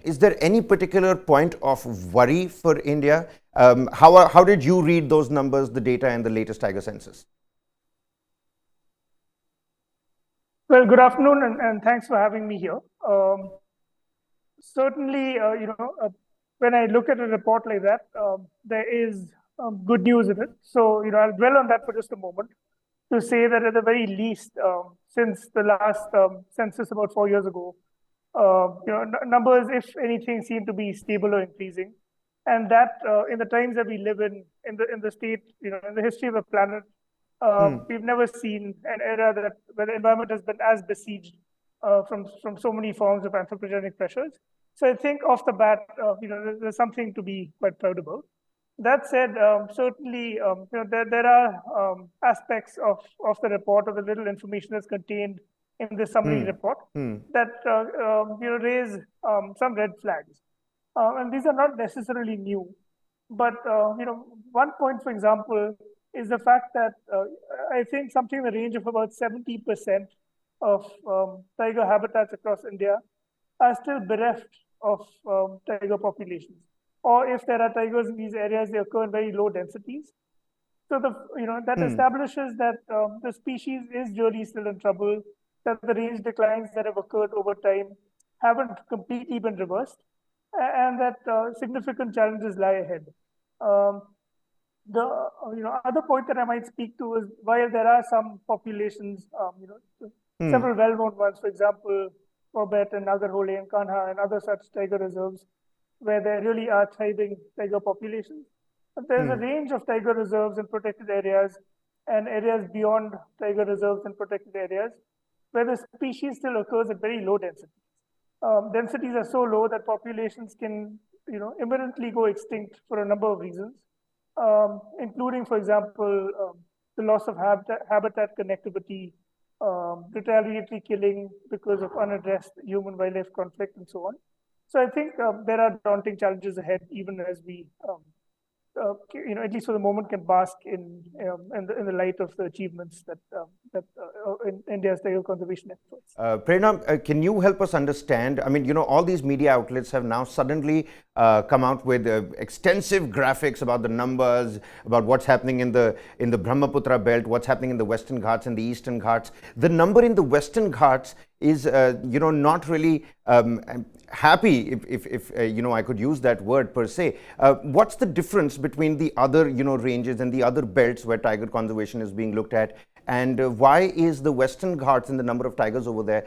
is there any particular point of worry for India? How did you read those numbers, the data, and the latest Tiger Census? Well, good afternoon, and thanks for having me here. Certainly, when I look at a report like that, there is good news in it. So, I'll dwell on that for just a moment to say that at the very least, since the last census about 4 years ago, numbers, if anything, seem to be stable or increasing, and that in the times that we live in the state, in the history of the planet, we've never seen an era where the environment has been as besieged from so many forms of anthropogenic pressures. So I think off the bat, there's something to be quite proud about. That said, certainly, there are aspects of the report, or the little information that's contained in the summary report that raise some red flags, and these are not necessarily new. But one point, for example, is the fact that I think something in the range of about 70% of tiger habitats across India are still bereft of tiger populations. Or if there are tigers in these areas, they occur in very low densities. So that establishes that the species is really still in trouble, that the range declines that have occurred over time haven't completely been reversed, and that significant challenges lie ahead. The other point that I might speak to is, while there are some populations, several well-known ones, for example, Corbett and Nagarhole and Kanha and other such tiger reserves, where there really are thriving tiger populations. But there's a range of tiger reserves in protected areas and areas beyond tiger reserves and protected areas, where the species still occurs at very low densities. Densities are so low that populations can, imminently go extinct for a number of reasons, including, for example, the loss of habitat connectivity, retaliatory killing because of unaddressed human-wildlife conflict, and so on. So I think there are daunting challenges ahead, even as we, at least for the moment, can bask in the light of the achievements that in India's tiger conservation efforts. Prerna, can you help us understand? I mean, all these media outlets have now suddenly come out with extensive graphics about the numbers, about what's happening in the Brahmaputra belt, what's happening in the Western Ghats and the Eastern Ghats. The number in the Western Ghats is, not really happy, if I could use that word per se. What's the difference between the other, ranges and the other belts where tiger conservation is being looked at? And why is the Western Ghats and the number of tigers over there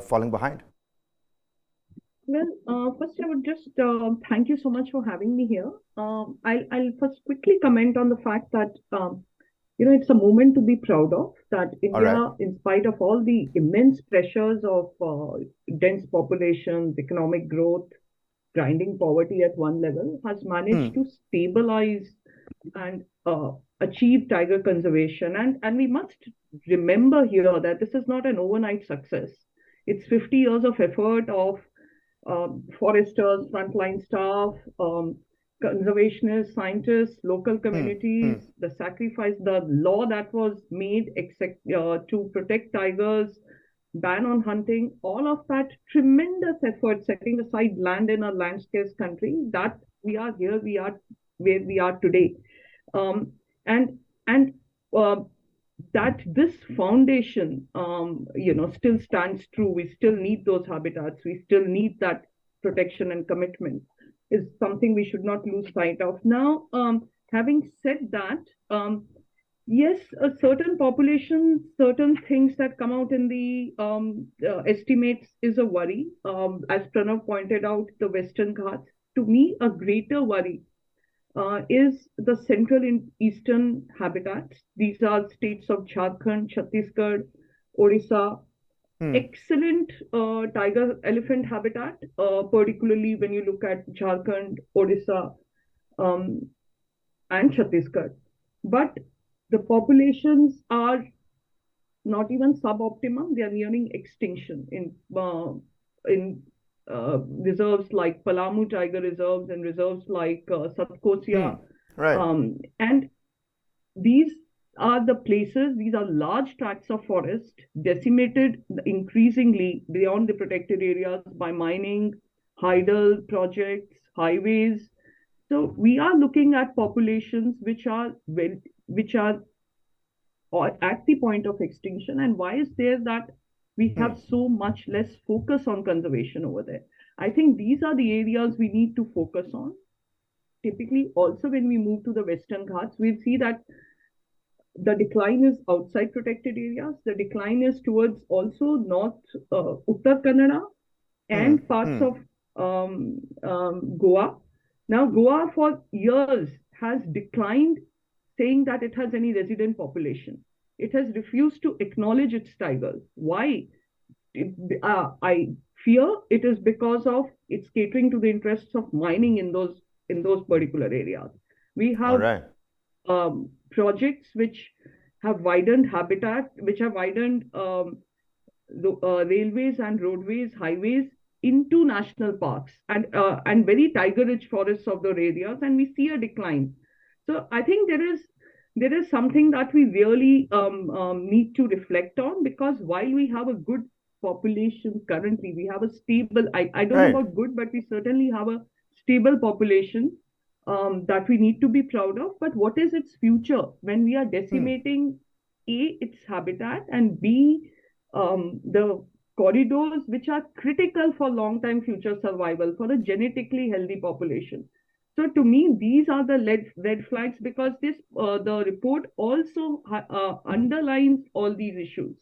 falling behind? Well, first I would just thank you so much for having me here. I'll first quickly comment on the fact that it's a moment to be proud of, that India, in spite of all the immense pressures of dense populations, economic growth, grinding poverty at one level, has managed to stabilize and achieve tiger conservation. And we must remember here that this is not an overnight success. It's 50 years of effort of foresters, frontline staff, conservationists, scientists, local communities, the sacrifice, the law that was made to protect tigers, ban on hunting, all of that tremendous effort, setting aside land in a land scarce country, that we are here, we are where we are today. That this foundation, still stands true. We still need those habitats. We still need that protection and commitment, is something we should not lose sight of. Now, having said that, yes, a certain population, certain things that come out in the estimates is a worry. As Pranav pointed out, the Western Ghats. To me, a greater worry is the central and eastern habitats. These are states of Jharkhand, Chhattisgarh, Odisha. Excellent tiger elephant habitat, particularly when you look at Jharkhand, Odisha, and Chhattisgarh. But the populations are not even suboptimum; they are nearing extinction in reserves like Palamu tiger reserves and reserves like Satkosia. And these are the places, these are large tracts of forest decimated increasingly beyond the protected areas by mining, hydel projects, highways. So we are looking at populations which are at the point of extinction. And why is there that we have so much less focus on conservation over there? I think these are the areas we need to focus on. Typically, also when we move to the Western Ghats, we'll see that the decline is outside protected areas. The decline is towards also North Uttar Kannada and parts of Goa. Now, Goa for years has declined, saying that it has any resident population. It has refused to acknowledge its tigers. Why? I fear it is because of it's catering to the interests of mining in those particular areas. We have projects which have widened habitat, which have widened railways and roadways, highways into national parks and very tiger-rich forests of those areas, and we see a decline. So I think there is something that we really need to reflect on, because while we have a good population currently, we have a stable, I don't know about good, but we certainly have a stable population that we need to be proud of. But what is its future when we are decimating A, its habitat, and B, the corridors which are critical for long-term future survival for a genetically healthy population? So to me, these are the red flags, because the report also underlines all these issues.